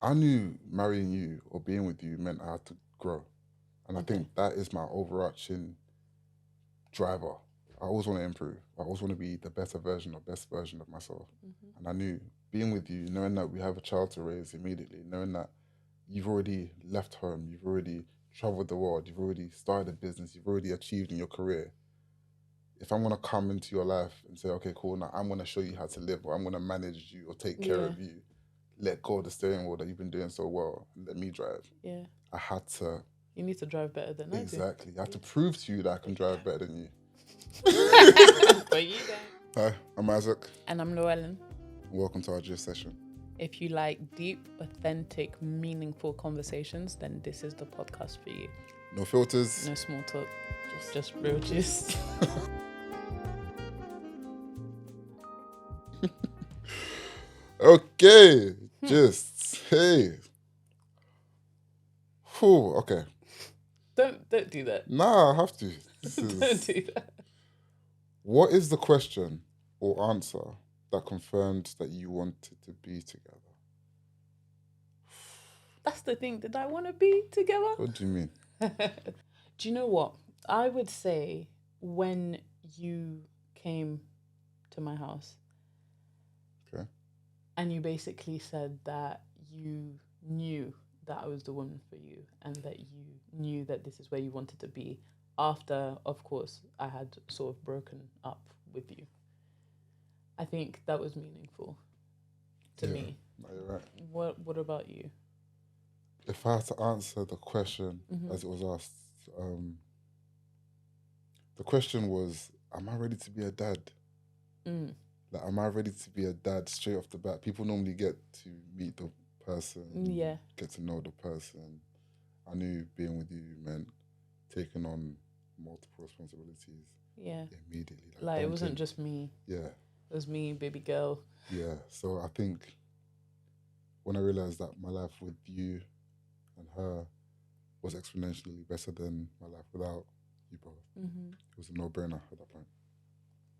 I knew marrying you or being with you meant I had to grow. And I think that is my overarching driver. I always want to improve. I always want to be the best version of myself. Mm-hmm. And I knew being with you, knowing that we have a child to raise immediately, knowing that you've already left home, you've already traveled the world, you've already started a business, you've already achieved in your career. If I'm going to come into your life and say, okay, cool, now I'm going to show you how to live, or I'm going to manage you or take care of you, let go of the steering wheel that you've been doing so well and let me drive. Yeah. I had to. You need to drive better than I do. Exactly. I have to prove to you that I can drive better than you. But you don't. Hi, I'm Isaac. And I'm Llewellyn. Welcome to our gist session. If you like deep, authentic, meaningful conversations, then this is the podcast for you. No filters. No small talk. Just real gist. Okay. Just hey. Whew, okay. Don't do that. Nah, I have to. Don't do that. What is the question or answer that confirmed that you wanted to be together? That's the thing. Did I want to be together? What do you mean? Do you know what? I would say when you came to my house. Okay. And you basically said that you knew that I was the woman for you and that you knew that this is where you wanted to be after, of course, I had sort of broken up with you. I think that was meaningful to me. No, you're right. What about you? If I had to answer the question as it was asked, the question was, am I ready to be a dad? Like, am I ready to be a dad straight off the bat? People normally get to meet the person, get to know the person. I knew being with you meant taking on multiple responsibilities. Yeah. Immediately. Like it wasn't just me. Yeah. It was me, baby girl. Yeah. So I think when I realized that my life with you and her was exponentially better than my life without you both, it was a no-brainer at that point.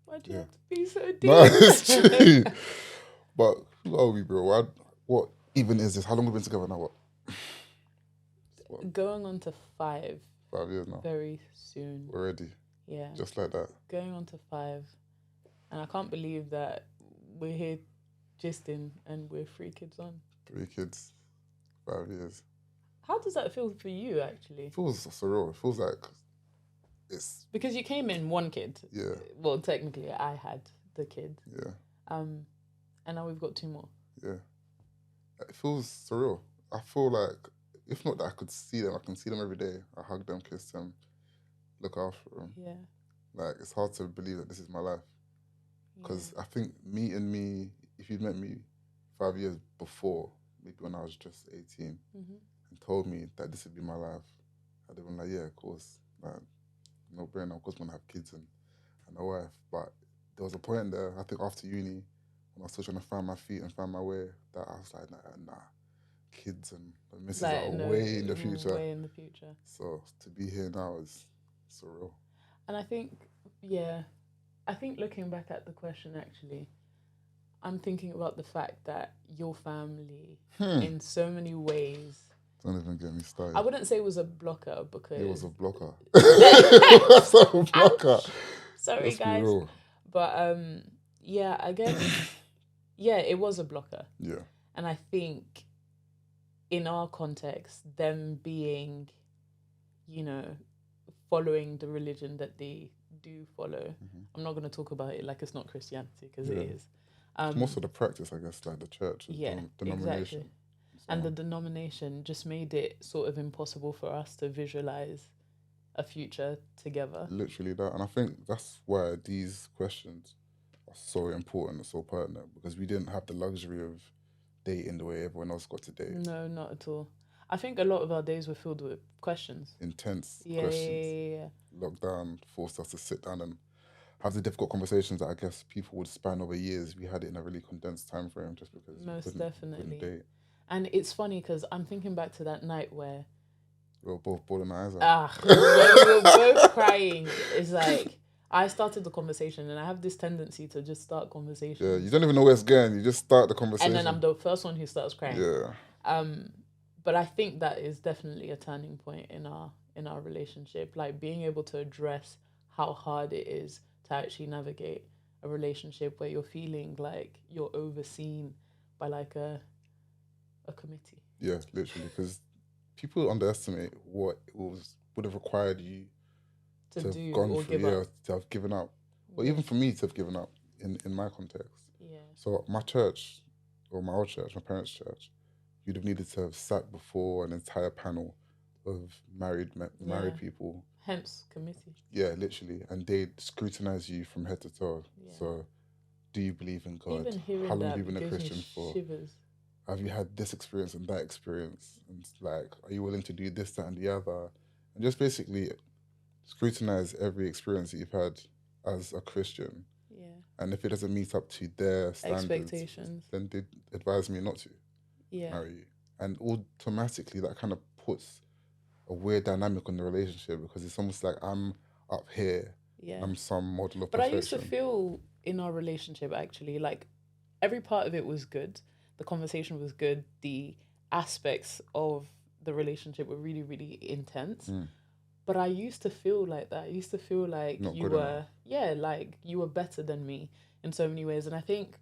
Why do you have to be so deep? No, it's true. But who are we, bro? What even is this? How long have we been together now? What? Going on to 5. 5 years now. Very soon. Already. Yeah. Just like that. Going on to 5. And I can't believe that we're here gisting and we're 3 kids on. 3 kids, 5 years. How does that feel for you, actually? It feels surreal. It feels like it's... Because you came in 1 kid. Yeah. Well, technically, I had the kid. Yeah. And now we've got 2 more. Yeah. It feels surreal. I feel like, if not that I could see them, I can see them every day. I hug them, kiss them, look after them. Yeah. Like, it's hard to believe that this is my life. Because I think meeting me, if you'd met me 5 years before, maybe when I was just 18, and told me that this would be my life, I'd have been like, yeah, of course. Like, no brainer, of course I'm going to have kids and a wife. But there was a point there, I think after uni, when I was still trying to find my feet and find my way, that I was like, nah, kids and the missus are way in the future. Way in the future. So to be here now is surreal. And I think looking back at the question, actually, I'm thinking about the fact that your family, in so many ways... Don't even get me started. I wouldn't say it was a blocker because... It was a blocker. It was a blocker. Sorry, Let's guys. be real. But, yeah, I guess... yeah, it was a blocker. Yeah. And I think in our context, them being, following the religion that they do follow, I'm not going to talk about it like it's not Christianity, because it is. Most of the practice, I guess, like the church, denomination. Exactly. And the denomination just made it sort of impossible for us to visualize a future together. Literally that. And I think that's why these questions are so important and so pertinent, because we didn't have the luxury of dating the way everyone else got to date. No, not at all. I think a lot of our days were filled with questions. Intense questions. Yeah. Lockdown forced us to sit down and have the difficult conversations that I guess people would span over years. We had it in a really condensed time frame just because Most definitely. Couldn't date. And it's funny because I'm thinking back to that night where we were both bawling our eyes out. When we were both crying. It's like I started the conversation, and I have this tendency to just start conversations. Yeah, you don't even know where it's going. You just start the conversation. And then I'm the first one who starts crying. Yeah. But I think that is definitely a turning point in our relationship, like being able to address how hard it is to actually navigate a relationship where you're feeling like you're overseen by like a committee. Yeah, literally, because people underestimate what it would have required you to to have do gone or through, give up. to have given up, or Yeah. even for me to have given up in my context. Yeah. So my church, or my old church, my parents' church, you'd have needed to have sat before an entire panel of married people. Hence committee. Yeah, literally, and they'd scrutinize you from head to toe. Yeah. So, do you believe in God? Even hearing How long that have you been a gives me Christian for? shivers. Have you had this experience and that experience? And like, are you willing to do this, that, and the other? And just basically scrutinize every experience that you've had as a Christian. Yeah. And if it doesn't meet up to their standards, expectations, then they advise me not to marry you. And automatically that kind of puts a weird dynamic on the relationship, because it's almost like I'm up here, I'm some model of perfection. I used to feel in our relationship, actually, like every part of it was good. The conversation was good. The aspects of the relationship were really, really intense. But I used to feel like that. I used to feel like Not you good were, like you were better than me in so many ways. And I think,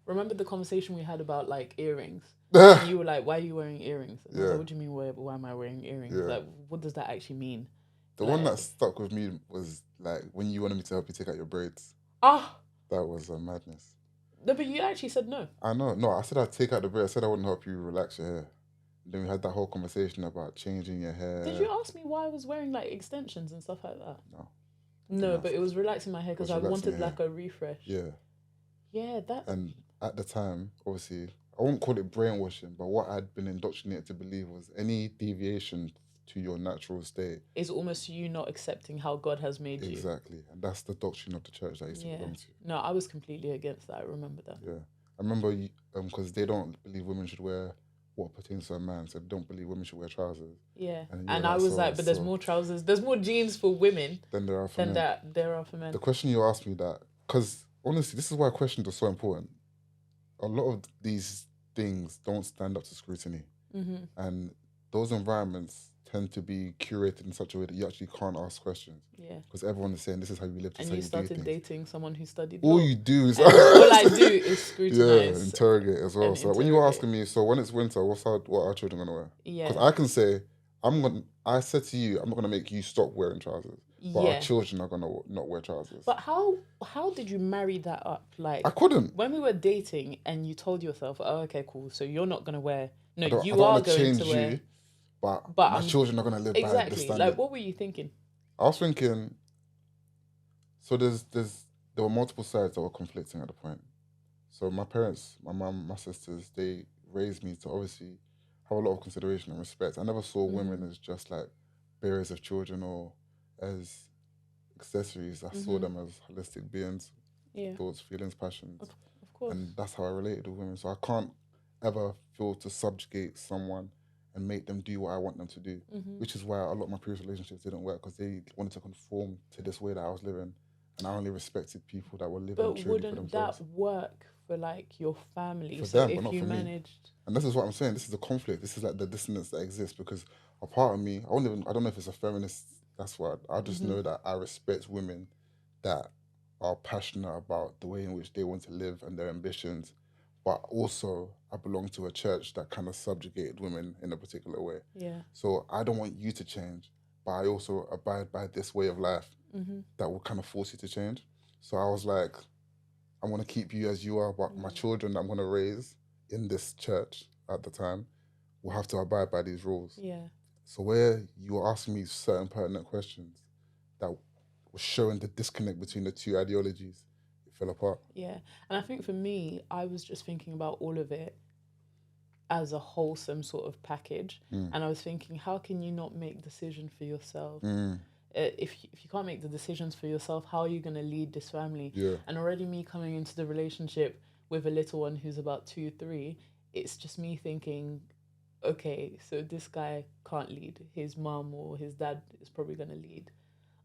remember the conversation we had about like earrings? And you were like, why are you wearing earrings? And I was like, what do you mean, why am I wearing earrings? Yeah. Like, what does that actually mean? The one that stuck with me was like when you wanted me to help you take out your braids. Ah! That was a madness. No, but you actually said no. I know. No, I said I'd take out the braids. I said I wouldn't help you relax your hair. Then we had that whole conversation about changing your hair. Did you ask me why I was wearing like extensions and stuff like that? No. No, but it was relaxing my hair because I wanted like a refresh. Yeah. Yeah, that's... And at the time, obviously, I won't call it brainwashing, but what I'd been indoctrinated to believe was any deviation to your natural state is almost you not accepting how God has made you. Exactly. And that's the doctrine of the church that I used to belong to. No, I was completely against that. I remember that. Yeah. I remember because they don't believe women should wear what pertains to a man, so they don't believe women should wear trousers. Yeah. And I was like, but there's more trousers, there's more jeans for women than there are for men. There are for men. The question you asked me that, because honestly, this is why questions are so important. A lot of these things don't stand up to scrutiny. Mm-hmm. And those environments tend to be curated in such a way that you actually can't ask questions. Yeah. Because everyone is saying this is how you live, this is how you do things. And you started dating someone who studied all law. You do is... all I do is scrutinize. Yeah, interrogate as well. So when you were asking me, so when it's winter, what are our children going to wear? Yeah. Because I can say, I said to you, I'm not going to make you stop wearing trousers. But our children are going to not wear trousers. But how did you marry that up? Like, I couldn't. When we were dating and you told yourself, oh, okay, cool, so you're not going to wear... No, you are going to wear... But my children are going to live by this standard. Like, what were you thinking? I was thinking... So there were multiple sides that were conflicting at the point. So my parents, my mum, my sisters, they raised me to obviously have a lot of consideration and respect. I never saw women as just like bearers of children or as accessories. I saw them as holistic beings. Yeah. Thoughts, feelings, passions. Of course. And that's how I related with women. So I can't ever feel to subjugate someone and make them do what I want them to do. Mm-hmm. Which is why a lot of my previous relationships didn't work, because they wanted to conform to this way that I was living. And I only respected people that were living truly for themselves. But wouldn't that work for like your family? For them, but not for me. And this is what I'm saying. This is the conflict. This is like the dissonance that exists, because a part of me, I don't know if it's a feminist, that's what, I just know that I respect women that are passionate about the way in which they want to live and their ambitions. But also, I belong to a church that kind of subjugated women in a particular way. Yeah. So I don't want you to change, but I also abide by this way of life that will kind of force you to change. So I was like, I'm going to keep you as you are, but my children that I'm going to raise in this church at the time will have to abide by these rules. Yeah. So where you were asking me certain pertinent questions that was showing the disconnect between the two ideologies, fell apart. Yeah. And I think for me, I was just thinking about all of it as a wholesome sort of package. And I was thinking, how can you not make decisions for yourself? If you can't make the decisions for yourself, how are you going to lead this family? Yeah. And already me coming into the relationship with a little one who's about 2, 3, it's just me thinking, okay, so this guy can't lead. His mum or his dad is probably going to lead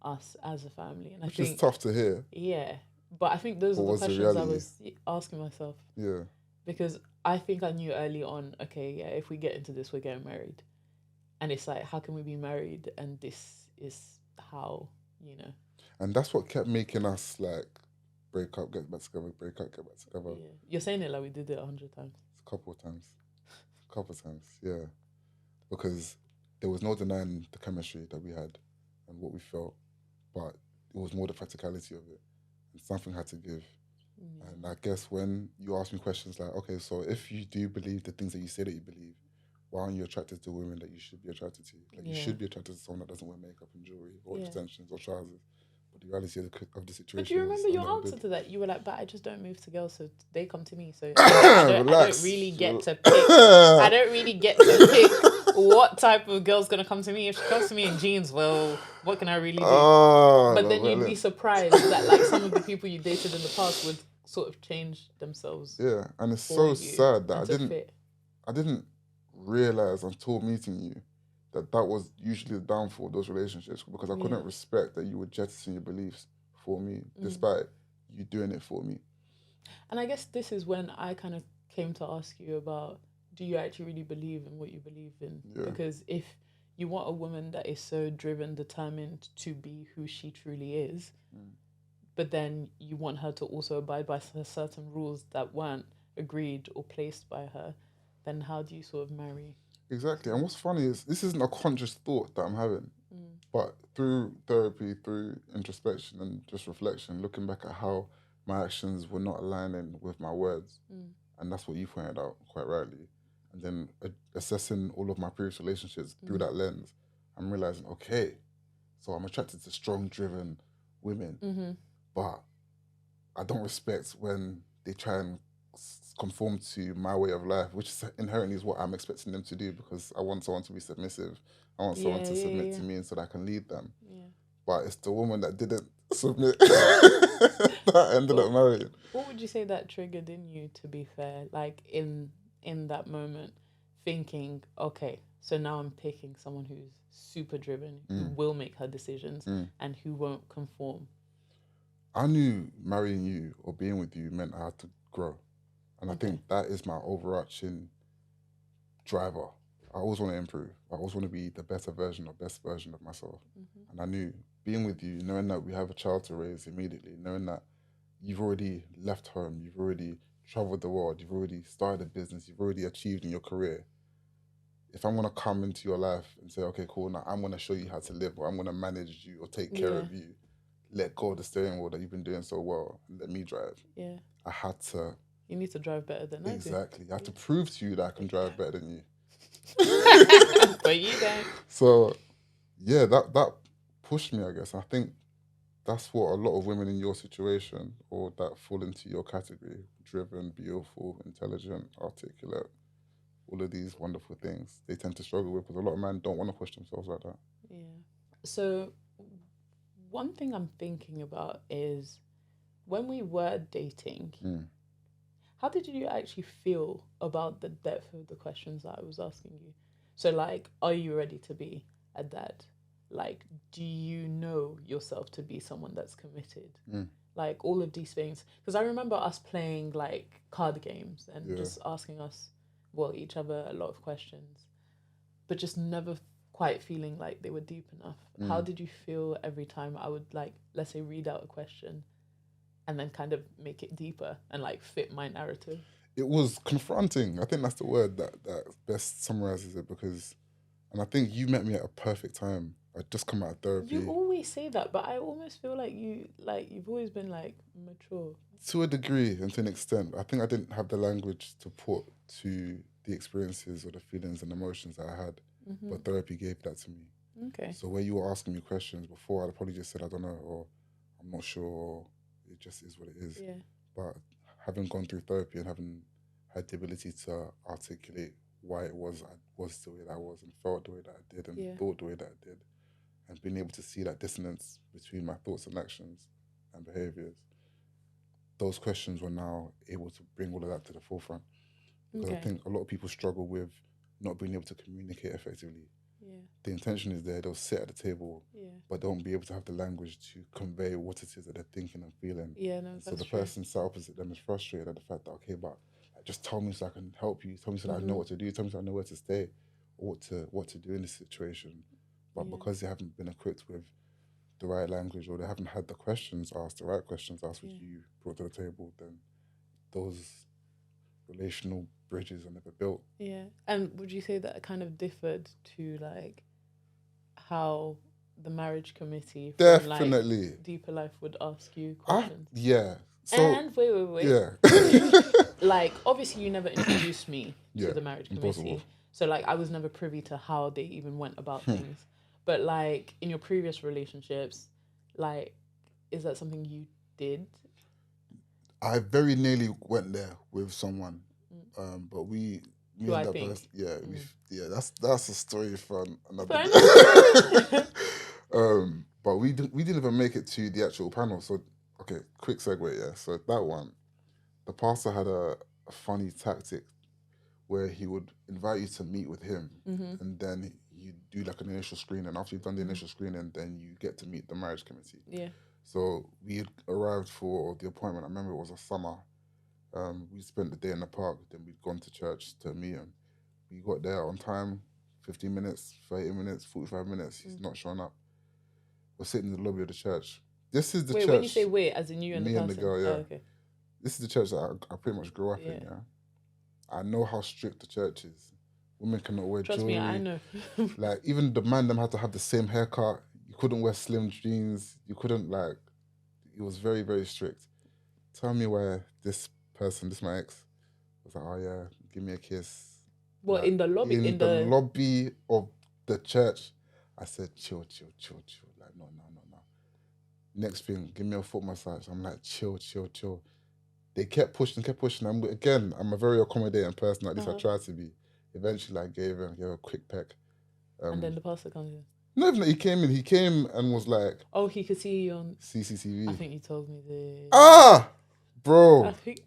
us as a family. And Which is tough to hear. Yeah. But I think those are the questions I was asking myself. Yeah. Because I think I knew early on, okay, yeah, if we get into this, we're getting married. And it's like, how can we be married? And this is how, you know. And that's what kept making us like break up, get back together, break up, get back together. Yeah. You're saying it like we did it 100 times. A couple of times. Yeah. Because there was no denying the chemistry that we had and what we felt, but it was more the practicality of it. And something had to give. Yeah. And I guess when you ask me questions like, okay, so if you do believe the things that you say that you believe, why aren't you attracted to women that you should be attracted to? Like, you should be attracted to someone that doesn't wear makeup and jewelry or extensions or trousers. But the reality of the situation. But do you remember is, your answer to that? You were like, but I just don't move to girls, so they come to me. So I don't really get to pick. I don't really get to pick what type of girl's gonna come to me. If she comes to me in jeans, well, what can I really do? But then you'd be surprised that like some of the people you dated in the past would sort of change themselves. Yeah, and it's so sad that I didn't realize until meeting you that was usually the downfall of those relationships, because I couldn't respect that you would jettison your beliefs for me despite you doing it for me. And I guess this is when I kind of came to ask you about, do you actually really believe in what you believe in? Yeah. Because if you want a woman that is so driven, determined to be who she truly is, but then you want her to also abide by certain rules that weren't agreed or placed by her, then how do you sort of marry? Exactly. And what's funny is this isn't a conscious thought that I'm having, but through therapy, through introspection and just reflection, looking back at how my actions were not aligning with my words, and that's what you pointed out quite rightly, and then assessing all of my previous relationships through that lens, I'm realizing, okay, so I'm attracted to strong, driven women, but I don't respect when they try and conform to my way of life, which inherently is what I'm expecting them to do, because I want someone to be submissive. I want someone to submit to me and so that I can lead them. Yeah. But it's the woman that didn't submit that ended up marrying. What would you say that triggered in you, to be fair? Like in that moment, thinking, okay, so now I'm picking someone who's super driven, who will make her decisions and who won't conform. I knew marrying you or being with you meant I had to grow. And I think that is my overarching driver. I always want to improve. I always want to be the better version or best version of myself. And I knew being with you, knowing that we have a child to raise immediately, knowing that you've already left home, you've already traveled the world, you've already started a business, you've already achieved in your career. If I'm going to come into your life and say, okay, cool, now I'm going to show you how to live, or I'm going to manage you or take care of you, let go of the steering wheel that you've been doing so well and let me drive. Yeah. I had to. You need to drive better than I do. Exactly. I have to prove to you that I can drive better than you. But you don't. So, yeah, that pushed me, I guess. I think that's what a lot of women in your situation or that fall into your category, driven, beautiful, intelligent, articulate, all of these wonderful things, they tend to struggle with, because a lot of men don't want to push themselves like that. Yeah. So one thing I'm thinking about is when we were dating, how did you actually feel about the depth of the questions that I was asking you? So, like, are you ready to be a dad? Like, do you know yourself to be someone that's committed? Like, all of these things. Because I remember us playing, like, card games and just asking each other a lot of questions, but just never quite feeling like they were deep enough. How did you feel every time I would, like, let's say, read out a question and then kind of make it deeper and, like, fit my narrative? It was confronting. I think that's the word that best summarizes it, because, and I think you met me at a perfect time. I'd just come out of therapy. You always say that, but I almost feel like you've always been, like, mature. To a degree and to an extent. I think I didn't have the language to put to the experiences or the feelings and emotions that I had, but therapy gave that to me. Okay. So where you were asking me questions before, I'd probably just said, I don't know, or I'm not sure, or it just is what it is. Yeah. But having gone through therapy and having had the ability to articulate why it was I was the way that I was and felt the way that I did and thought the way that I did, and being able to see that dissonance between my thoughts and actions and behaviours, those questions were now able to bring all of that to the forefront. Because I think a lot of people struggle with not being able to communicate effectively. Yeah. The intention is there, they'll sit at the table, but they won't be able to have the language to convey what it is that they're thinking and feeling. Yeah, no, that's so the person sat opposite them is frustrated at the fact that, okay, but like, just tell me so I can help you. Tell me so that I know what to do. Tell me so I know where to stay, or what to do in this situation. But because they haven't been equipped with the right language, or they haven't had the right questions asked, which you brought to the table, then those relational bridges are never built. Yeah. And would you say that it kind of differed to like how the marriage committee from Definitely like Deeper Life would ask you questions? So and wait. Yeah. Like obviously you never introduced me to the marriage committee. Impossible. So like I was never privy to how they even went about things. But like in your previous relationships, like is that something you did? I very nearly went there with someone, but me Who and I that think? person, that's a story for another Fine. day. But we didn't even make it to the actual panel. So okay, quick segue. Yeah, so that one, the pastor had a funny tactic where he would invite you to meet with him, and then you do like an initial screening. After you've done the initial screening, then you get to meet the marriage committee. Yeah. So we had arrived for the appointment. I remember it was a summer. We spent the day in the park. Then we'd gone to church to meet him. We got there on time, 15 minutes, 30 minutes, 45 minutes. He's not showing up. We're sitting in the lobby of the church. This is the church. Wait, when you say wait, as in you and the person? Me and the girl, yeah. Oh, okay. This is the church that I pretty much grew up in, yeah. I know how strict the church is. Women cannot wear jewelry. Trust me, I know. Like, even the man them had to have the same haircut. You couldn't wear slim jeans. You couldn't, like, it was very, very strict. Tell me why this person, this my ex, was like, oh yeah, give me a kiss. What, like, in the lobby? In the lobby of the church. I said, chill. Like, no. Next thing, give me a foot massage. I'm like, chill. They kept pushing. I'm a very accommodating person. At least I try to be. Eventually, I gave a quick peck. And then the pastor comes in. No, even he came in. He came and was like, oh, he could see you on CCTV. I think you told me this. Bro. I think.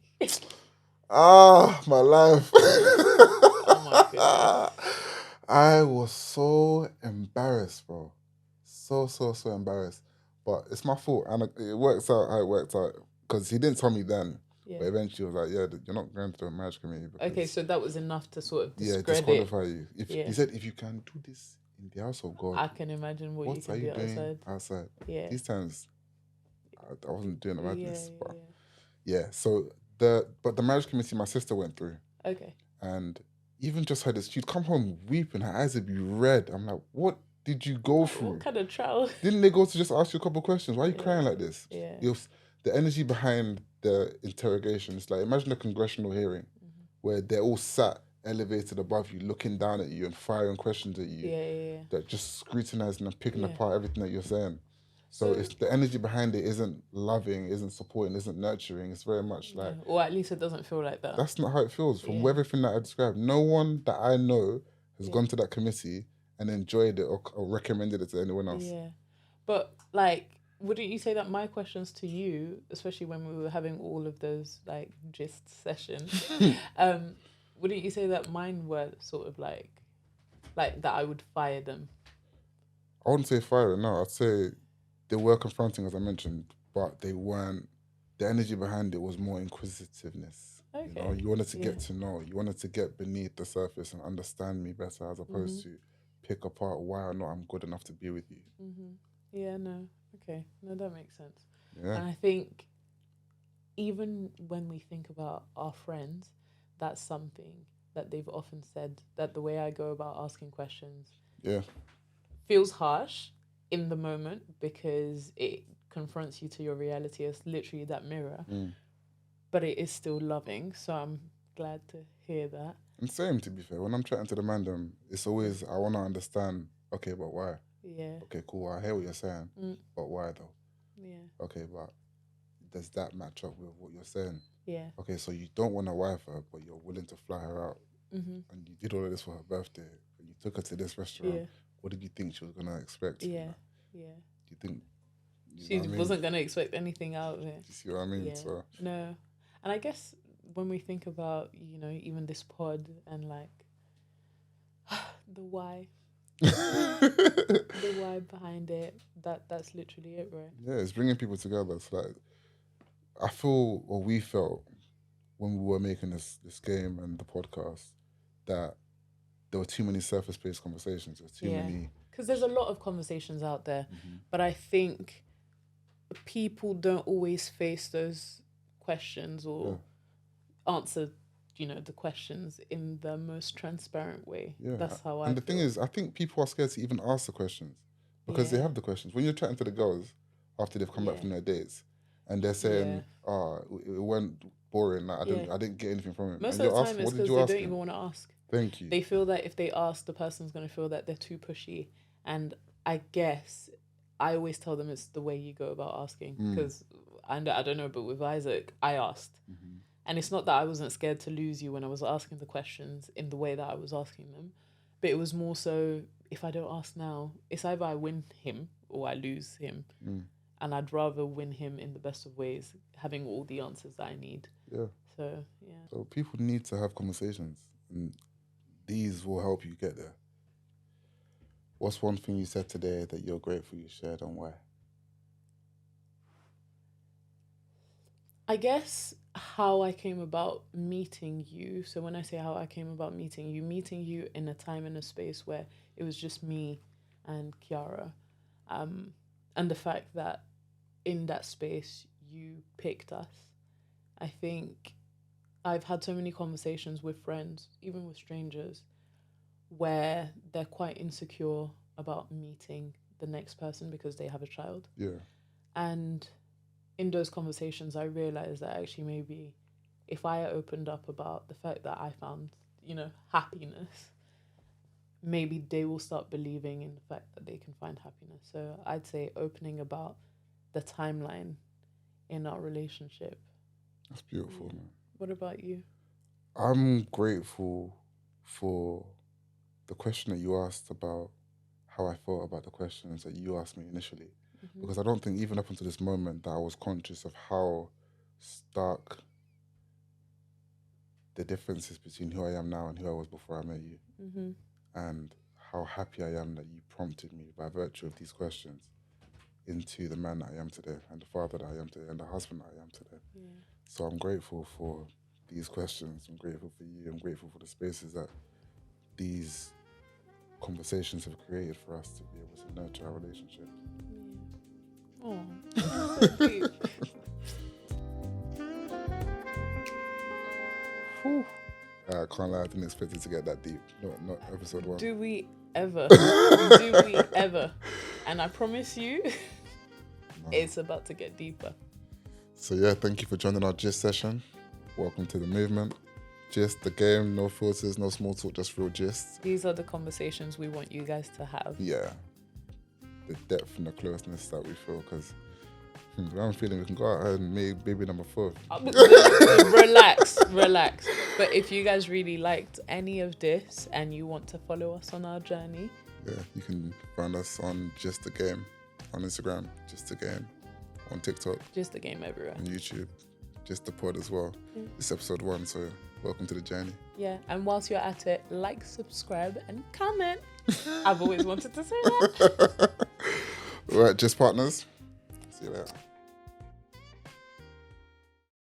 My life. Oh my goodness. I was so embarrassed, bro. So embarrassed. But it's my fault, and it works out how it worked out. Because he didn't tell me then. Yeah. But eventually he was like, yeah, you're not going to the marriage committee. Okay, so that was enough to sort of disqualify you. He said, if you can do this in the house of God, I can imagine what you can do outside. Yeah. These times, I wasn't doing the madness. So the marriage committee my sister went through. Okay. And even just had this, she'd come home weeping, her eyes would be red. I'm like, what did you go through? What kind of trial? Didn't they go to just ask you a couple of questions? Why are you crying like this? Yeah. It was the energy behind the interrogation. It's like, imagine a congressional hearing where they're all sat elevated above you, looking down at you and firing questions at you. Yeah. That just scrutinizing and picking apart everything that you're saying. So it's the energy behind it isn't loving, isn't supporting, isn't nurturing. It's very much like... Or at least it doesn't feel like that. That's not how it feels. From everything that I described, no one that I know has gone to that committee and enjoyed it or recommended it to anyone else. Yeah. But, like, wouldn't you say that my questions to you, especially when we were having all of those, like, gist sessions, wouldn't you say that mine were sort of like that I would fire them? I wouldn't say fire them, no. I'd say... they were confronting, as I mentioned, but they weren't. The energy behind it was more inquisitiveness. Okay. You wanted to get to know. You wanted to get beneath the surface and understand me better, as opposed to pick apart why or not I'm good enough to be with you. Yeah, no. Okay. No, that makes sense. Yeah. And I think even when we think about our friends, that's something that they've often said, that the way I go about asking questions feels harsh in the moment because it confronts you to your reality as literally that mirror. But it is still loving, so I'm glad to hear that. And same, to be fair. When I'm chatting to the man, it's always, I want to understand, okay, but why? Yeah. Okay, cool, I hear what you're saying, but why though? Yeah. Okay, but does that match up with what you're saying? Yeah. Okay, so you don't want to wife her, but you're willing to fly her out. And you did all of this for her birthday, and you took her to this restaurant. Yeah. What did you think she was going to expect? Yeah. Do you think... she wasn't going to expect anything out of it. Do you see what I mean? Yeah. So. No. And I guess when we think about, even this pod and like the why, the why behind it, that's literally it, right? Yeah, it's bringing people together. It's like, I feel, or we felt, when we were making this game and the podcast, that there were too many surface-based conversations. There was too many. Because there's a lot of conversations out there, but I think people don't always face those questions or answer, the questions in the most transparent way. Yeah. That's how I And the thing is, I think people are scared to even ask the questions because they have the questions. When you're chatting to the girls after they've come back from their dates and they're saying, it went boring, like, I didn't get anything from it. Most of the time it's because they don't even want to ask. Thank you. They feel that if they ask, the person's going to feel that they're too pushy. And I guess I always tell them it's the way you go about asking. Because, I don't know, but with Isaac, I asked. And it's not that I wasn't scared to lose you when I was asking the questions in the way that I was asking them. But it was more so, if I don't ask now, it's either I win him or I lose him. And I'd rather win him in the best of ways, having all the answers that I need. Yeah. So people need to have conversations. And these will help you get there. What's one thing you said today that you're grateful you shared, and why? I guess how I came about meeting you. So when I say how I came about meeting you in a time and a space where it was just me and Kiara. And the fact that in that space you picked us. I think I've had so many conversations with friends, even with strangers, where they're quite insecure about meeting the next person because they have a child. Yeah. And in those conversations, I realized that actually maybe if I opened up about the fact that I found, happiness, maybe they will start believing in the fact that they can find happiness. So I'd say opening about the timeline in our relationship. That's beautiful, man. What about you? I'm grateful for the question that you asked about how I felt about the questions that you asked me initially. Because I don't think even up until this moment that I was conscious of how stark the difference is between who I am now and who I was before I met you. And how happy I am that you prompted me by virtue of these questions into the man that I am today, and the father that I am today, and the husband that I am today. So I'm grateful for these questions. I'm grateful for you. I'm grateful for the spaces that these conversations have created for us to be able to nurture our relationship. Oh, so deep. I can't lie, I didn't expect it to get that deep. Not episode 1. Do we ever? And I promise you, it's about to get deeper. So yeah, thank you for joining our gist session. Welcome to the movement. Gist, the game, no filters, no small talk, just real gist. These are the conversations we want you guys to have. Yeah. The depth and the closeness that we feel, because I'm feeling we can go out and make baby number 4. Relax. But if you guys really liked any of this and you want to follow us on our journey, you can find us on Just the Game on Instagram, Just the Game on TikTok, Just the Game everywhere, on YouTube, Just the Pod as well. It's episode 1, so welcome to the journey. Yeah, and whilst you're at it, like, subscribe, and comment. I've always wanted to say that. All right, Just Partners. See you later.